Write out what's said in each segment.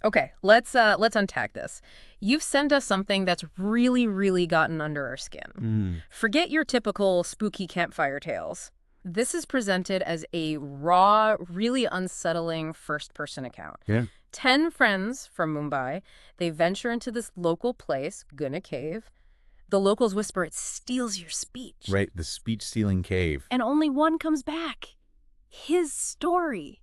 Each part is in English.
Okay, let's unpack this. You've sent us something that's really, really gotten under our skin. Forget your typical spooky campfire tales. This is presented as a raw, really unsettling first-person account. Yeah. 10 friends from Mumbai, they venture into this local place, Guna Cave. The locals whisper it steals your speech. Right, the speech-stealing cave. And only one comes back. His story.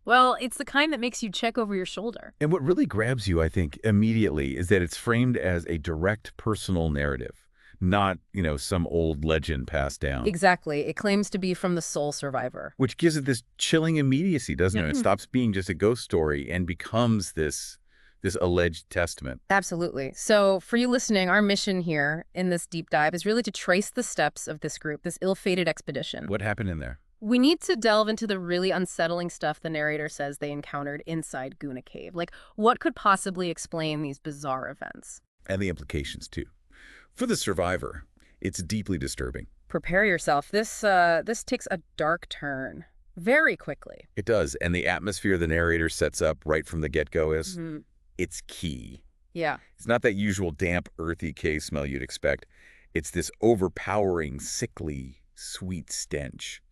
Well, it's the kind that makes you check over your shoulder. And what really grabs you, I think, immediately is that it's framed as a direct personal narrative, not, some old legend passed down. Exactly. It claims to be from the sole survivor. Which gives it this chilling immediacy, doesn't it? It stops being just a ghost story and becomes this alleged testament. Absolutely. So for you listening, our mission here in this deep dive is really to trace the steps of this group, this ill-fated expedition. What happened in there? We need to delve into the really unsettling stuff the narrator says they encountered inside Guna Cave. Like, what could possibly explain these bizarre events? And the implications, too. For the survivor, it's deeply disturbing. Prepare yourself. This takes a dark turn very quickly. It does. And the atmosphere the narrator sets up right from the get-go is, it's key. Yeah. It's not that usual damp, earthy cave smell you'd expect. It's this overpowering, sickly, sweet stench.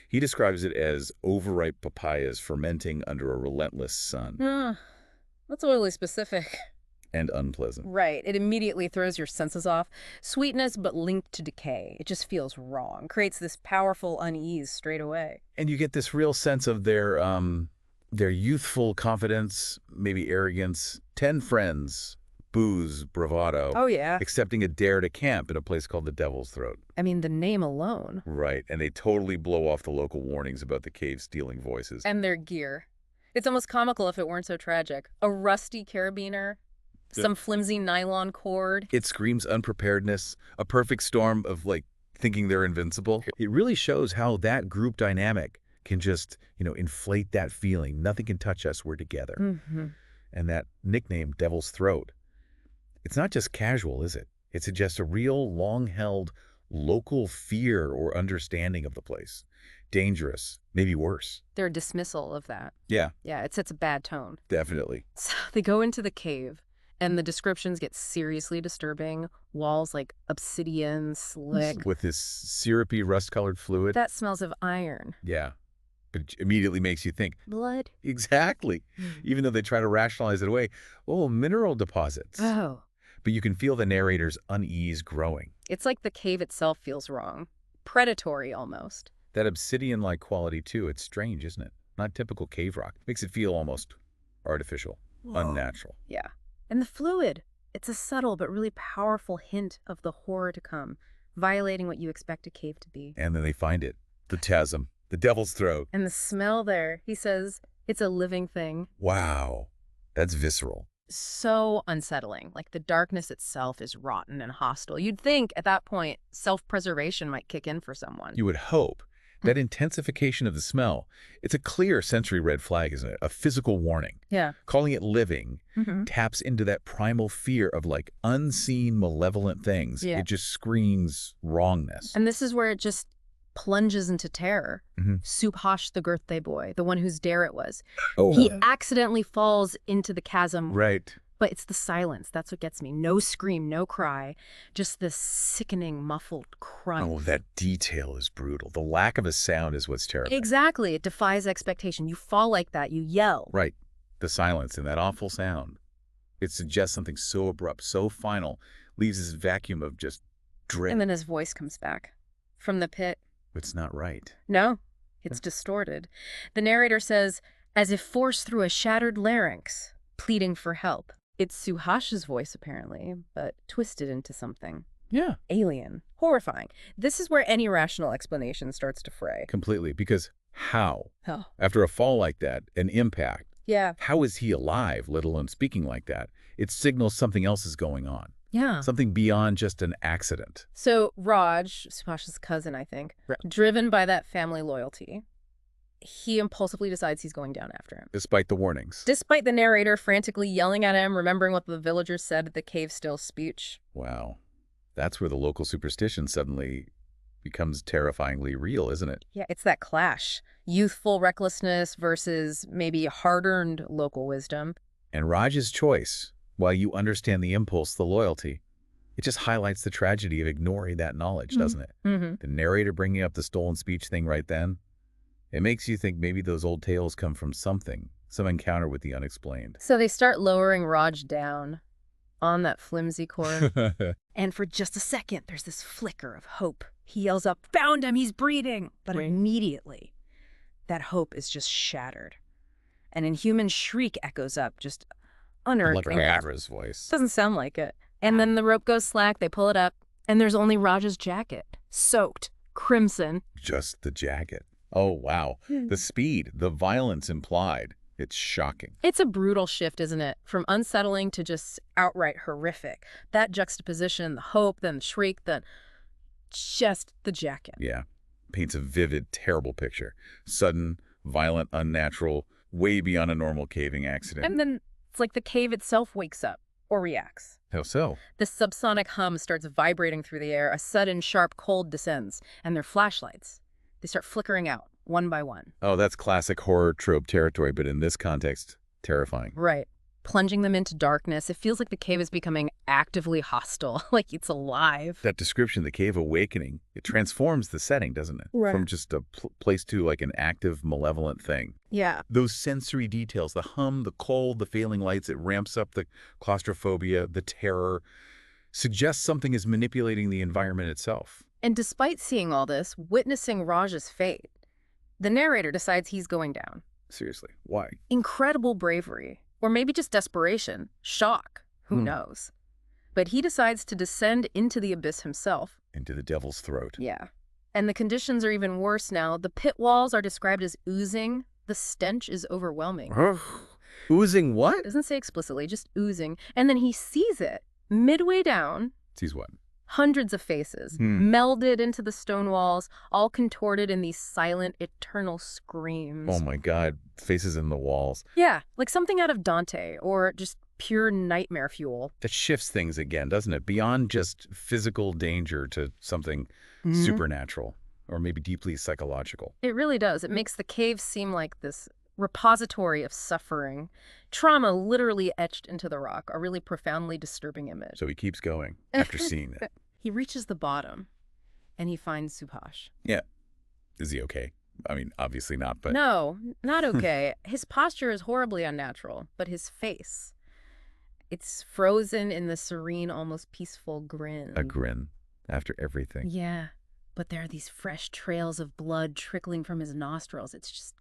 He describes it as overripe papayas fermenting under a relentless sun. That's really specific. And unpleasant. Right. It immediately throws your senses off. Sweetness, but linked to decay. It just feels wrong. Creates this powerful unease straight away. And you get this real sense of their youthful confidence, maybe arrogance. 10 friends, booze, bravado. Oh, yeah. Accepting a dare to camp in a place called the Devil's Throat. I mean, the name alone. Right. And they totally blow off the local warnings about the cave stealing voices. And their gear. It's almost comical if it weren't so tragic. A rusty carabiner, some flimsy nylon cord. It screams unpreparedness, a perfect storm of, thinking they're invincible. It really shows how that group dynamic can just, inflate that feeling. Nothing can touch us. We're together. And that nickname, Devil's Throat, it's not just casual, is it? It suggests a real, long-held local fear or understanding of the place. Dangerous, maybe worse. Their dismissal of that. Yeah. Yeah, it sets a bad tone. Definitely. So they go into the cave, and the descriptions get seriously disturbing. Walls like obsidian, slick. With this syrupy, rust-colored fluid. That smells of iron. Yeah. But it immediately makes you think. Blood? Exactly. Even though they try to rationalize it away. Oh, mineral deposits. Oh. But you can feel the narrator's unease growing. It's like the cave itself feels wrong. Predatory, almost. That obsidian-like quality, too. It's strange, isn't it? Not typical cave rock. Makes it feel almost artificial, unnatural. Yeah. And the fluid. It's a subtle but really powerful hint of the horror to come, violating what you expect a cave to be. And then they find it. The chasm. The Devil's Throat. And the smell there, he says, it's a living thing. Wow. That's visceral. So unsettling. Like the darkness itself is rotten and hostile. You'd think at that point, self-preservation might kick in for someone. You would hope. That intensification of the smell, it's a clear sensory red flag, isn't it? A physical warning. Yeah. Calling it living taps into that primal fear of unseen malevolent things. Yeah. It just screams wrongness. And this is where it just plunges into terror. Subhash, the birthday boy, the one whose dare it was. Oh. He accidentally falls into the chasm. Right. But it's the silence. That's what gets me. No scream, no cry. Just this sickening, muffled crunch. Oh, that detail is brutal. The lack of a sound is what's terrible. Exactly. It defies expectation. You fall like that. You yell. Right. The silence and that awful sound. It suggests something so abrupt, so final, leaves this vacuum of just dread. And then his voice comes back from the pit. It's not right. No, it's distorted. The narrator says, as if forced through a shattered larynx, pleading for help. It's Subhash's voice, apparently, but twisted into something. Yeah. Alien. Horrifying. This is where any rational explanation starts to fray. Completely. Because how? Oh. After a fall like that, an impact, Yeah. how is he alive, let alone speaking like that? It signals something else is going on. Yeah. Something beyond just an accident. So Raj, Subhash's cousin, I think, driven by that family loyalty, he impulsively decides he's going down after him. Despite the warnings. Despite the narrator frantically yelling at him, remembering what the villagers said at the cave still speech. Wow. That's where the local superstition suddenly becomes terrifyingly real, isn't it? Yeah, it's that clash. Youthful recklessness versus maybe hard-earned local wisdom. And Raj's choice, while you understand the impulse, the loyalty, it just highlights the tragedy of ignoring that knowledge, doesn't it? The narrator bringing up the stolen speech thing right then, it makes you think maybe those old tales come from something, some encounter with the unexplained. So they start lowering Raj down on that flimsy cord. And for just a second, there's this flicker of hope. He yells up, "Found him, he's breathing!" But immediately, that hope is just shattered. An inhuman shriek echoes up, just unearthly. Like Avra's voice. Doesn't sound like it. And then the rope goes slack, they pull it up, and there's only Raj's jacket, soaked, crimson. Just the jacket. Oh, wow. The speed, the violence implied. It's shocking. It's a brutal shift, isn't it? From unsettling to just outright horrific. That juxtaposition, the hope, then the shriek, then just the jacket. Yeah. Paints a vivid, terrible picture. Sudden, violent, unnatural, way beyond a normal caving accident. And then it's like the cave itself wakes up or reacts. How so? The subsonic hum starts vibrating through the air. A sudden, sharp cold descends. And their flashlights, they start flickering out, one by one. Oh, that's classic horror trope territory, but in this context, terrifying. Right. Plunging them into darkness. It feels like the cave is becoming actively hostile, like it's alive. That description, the cave awakening, it transforms the setting, doesn't it? Right. From just a place to like an active, malevolent thing. Yeah. Those sensory details, the hum, the cold, the failing lights, it ramps up the claustrophobia, the terror, suggests something is manipulating the environment itself. And despite seeing all this, witnessing Raj's fate, the narrator decides he's going down. Seriously, why? Incredible bravery. Or maybe just desperation, shock, who knows. But he decides to descend into the abyss himself. Into the devil's throat. Yeah. And the conditions are even worse now. The pit walls are described as oozing. The stench is overwhelming. Oozing what? It doesn't say explicitly, just oozing. And then he sees it midway down. Sees what? Hundreds of faces, melded into the stone walls, all contorted in these silent, eternal screams. Oh my God, faces in the walls. Yeah, like something out of Dante, or just pure nightmare fuel. That shifts things again, doesn't it? Beyond just physical danger to something supernatural, or maybe deeply psychological. It really does. It makes the cave seem like this repository of suffering. Trauma literally etched into the rock, a really profoundly disturbing image. So he keeps going after seeing it. He reaches the bottom, and he finds Subhash. Yeah. Is he okay? I mean, obviously not, but... No, not okay. His posture is horribly unnatural, but his face, it's frozen in the serene, almost peaceful grin. A grin after everything. Yeah, but there are these fresh trails of blood trickling from his nostrils. It's just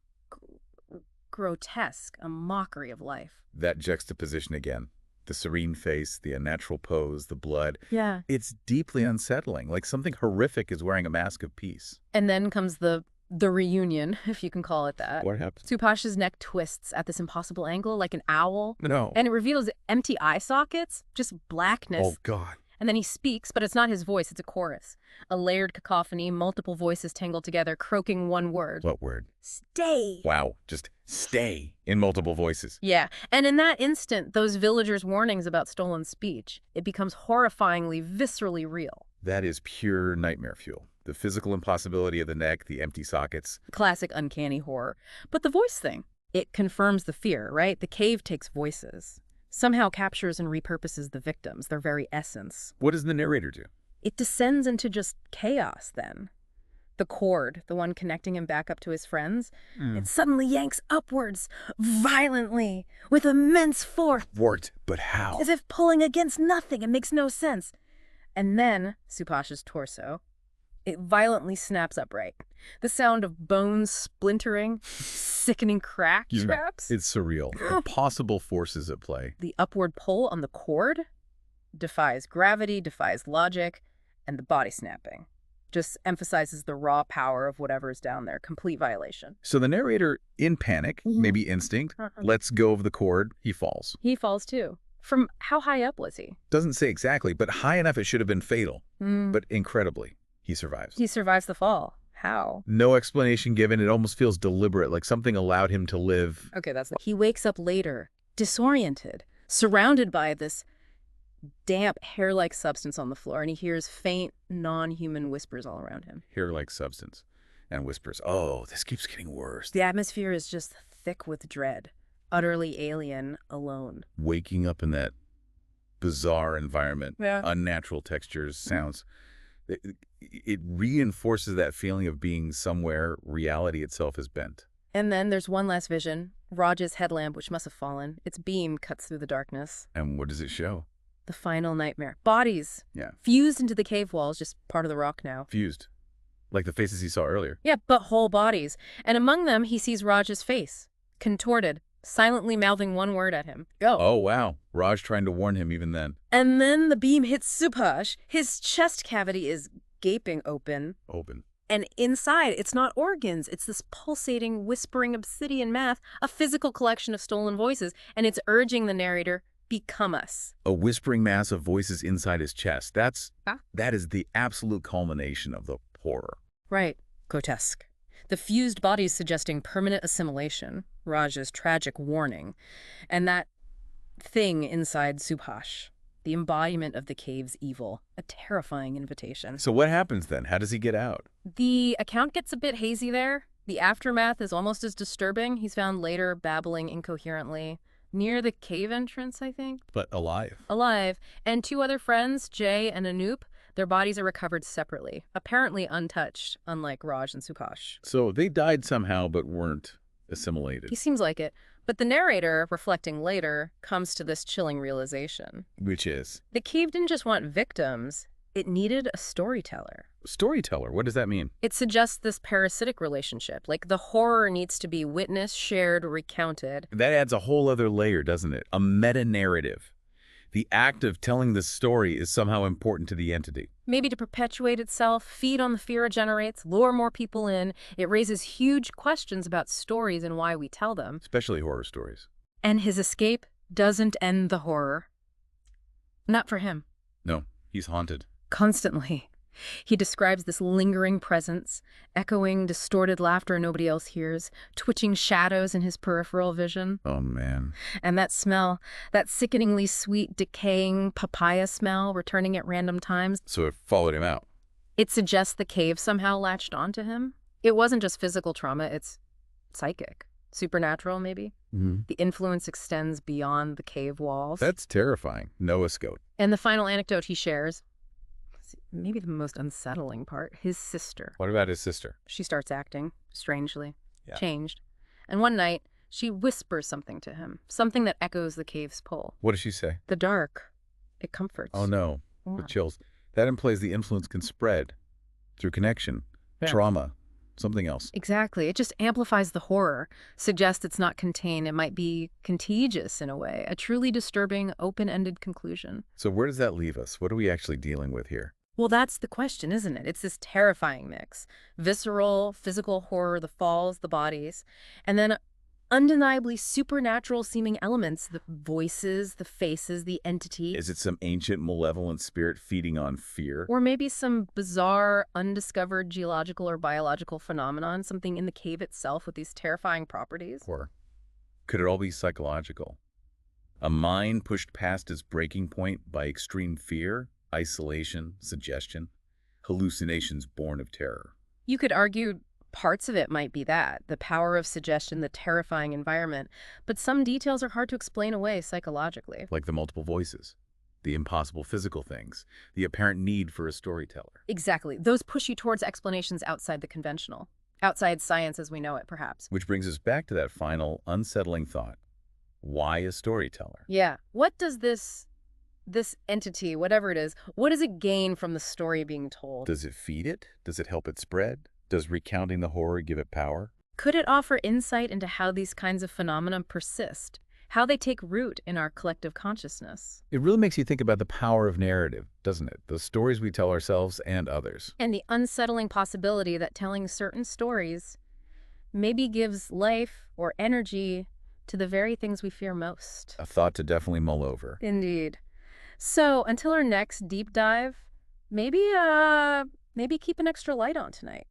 grotesque, a mockery of life. That juxtaposition again. The serene face, the unnatural pose, the blood. Yeah. It's deeply unsettling, like something horrific is wearing a mask of peace. And then comes the reunion, if you can call it that. What happens? Subhash's neck twists at this impossible angle, like an owl. No. And it reveals empty eye sockets, just blackness. Oh, God. And then he speaks, but it's not his voice, it's a chorus. A layered cacophony, multiple voices tangled together, croaking one word. What word? Stay. Wow, just stay in multiple voices. Yeah, and in that instant, those villagers' warnings about stolen speech, it becomes horrifyingly, viscerally real. That is pure nightmare fuel. The physical impossibility of the neck, the empty sockets. Classic uncanny horror. But the voice thing, it confirms the fear, right? The cave takes voices. Somehow captures and repurposes the victims, their very essence. What does the narrator do? It descends into just chaos then. The cord, the one connecting him back up to his friends, it suddenly yanks upwards, violently, with immense force. But how? As if pulling against nothing. It makes no sense. And then, Subhash's torso, it violently snaps upright. The sound of bones splintering, sickening crack traps. It's surreal. Impossible forces at play. The upward pull on the cord defies gravity, defies logic, and the body snapping just emphasizes the raw power of whatever's down there. Complete violation. So the narrator, in panic, maybe instinct, lets go of the cord. He falls. He falls too. From how high up was he? Doesn't say exactly, but high enough it should have been fatal. But incredibly, he survives. He survives the fall. How? No explanation given. It almost feels deliberate, like something allowed him to live. Okay, He wakes up later, disoriented, surrounded by this damp, hair-like substance on the floor, and he hears faint, non-human whispers all around him. Hair-like substance. And whispers, oh, this keeps getting worse. The atmosphere is just thick with dread. utterly alien, alone. Waking up in that bizarre environment, Yeah. unnatural textures, sounds. It reinforces that feeling of being somewhere reality itself is bent. And then there's one last vision. Raj's headlamp, which must have fallen. Its beam cuts through the darkness. And what does it show? The final nightmare. Bodies. Yeah. Fused into the cave walls, just part of the rock now. Fused. Like the faces he saw earlier. Yeah, but whole bodies. And among them, he sees Raj's face, contorted, silently mouthing one word at him. Go. Oh, wow. Raj trying to warn him even then. And then the beam hits Subhash. His chest cavity is gaping open. Open. And inside, it's not organs. It's this pulsating, whispering obsidian mass, a physical collection of stolen voices. And it's urging the narrator, become us. A whispering mass of voices inside his chest. That is the absolute culmination of the horror. Right. Grotesque. The fused bodies suggesting permanent assimilation, Raj's tragic warning, and that thing inside Subhash, the embodiment of the cave's evil, a terrifying invitation. So what happens then? How does he get out? The account gets a bit hazy there. The aftermath is almost as disturbing. He's found later babbling incoherently near the cave entrance, I think. But alive. Alive. And two other friends, Jay and Anoop, their bodies are recovered separately, apparently untouched, unlike Raj and Subhash. So they died somehow but weren't assimilated. He seems like it. But the narrator, reflecting later, comes to this chilling realization. Which is? The cave didn't just want victims, it needed a storyteller. Storyteller? What does that mean? It suggests this parasitic relationship, like the horror needs to be witnessed, shared, recounted. That adds a whole other layer, doesn't it? A meta-narrative. The act of telling the story is somehow important to the entity. Maybe to perpetuate itself, feed on the fear it generates, lure more people in. It raises huge questions about stories and why we tell them. Especially horror stories. And his escape doesn't end the horror. Not for him. No, he's haunted. Constantly. He describes this lingering presence, echoing distorted laughter nobody else hears, twitching shadows in his peripheral vision. Oh, man. And that smell, that sickeningly sweet, decaying papaya smell returning at random times. So it followed him out. It suggests the cave somehow latched onto him. It wasn't just physical trauma, it's psychic. Supernatural, maybe? Mm-hmm. The influence extends beyond the cave walls. That's terrifying. Noah's goat. And the final anecdote he shares, maybe the most unsettling part, his sister. What about his sister? She starts acting strangely, Yeah. changed. And one night, she whispers something to him, something that echoes the cave's pull. What does she say? The dark, it comforts. Oh, no. Yeah. With chills. That implies the influence can spread through connection, Yeah. trauma, something else. Exactly. It just amplifies the horror, suggests it's not contained. It might be contagious in a way, a truly disturbing, open-ended conclusion. So where does that leave us? What are we actually dealing with here? Well, that's the question, isn't it? It's this terrifying mix. Visceral, physical horror, the falls, the bodies, and then undeniably supernatural-seeming elements, the voices, the faces, the entity. Is it some ancient malevolent spirit feeding on fear? Or maybe some bizarre, undiscovered geological or biological phenomenon, something in the cave itself with these terrifying properties. Or could it all be psychological? A mind pushed past its breaking point by extreme fear, isolation, suggestion, hallucinations born of terror. You could argue parts of it might be that, the power of suggestion, the terrifying environment, but some details are hard to explain away psychologically. Like the multiple voices, the impossible physical things, the apparent need for a storyteller. Exactly. Those push you towards explanations outside the conventional, outside science as we know it, perhaps. Which brings us back to that final, unsettling thought. Why a storyteller? Yeah. What does this entity, whatever it is, what does it gain from the story being told? Does it feed it? Does it help it spread? Does recounting the horror give it power? Could it offer insight into how these kinds of phenomena persist, how they take root in our collective consciousness? It really makes you think about the power of narrative, doesn't it? The stories we tell ourselves and others. And the unsettling possibility that telling certain stories maybe gives life or energy to the very things we fear most. A thought to definitely mull over. Indeed. So until our next deep dive, maybe keep an extra light on tonight.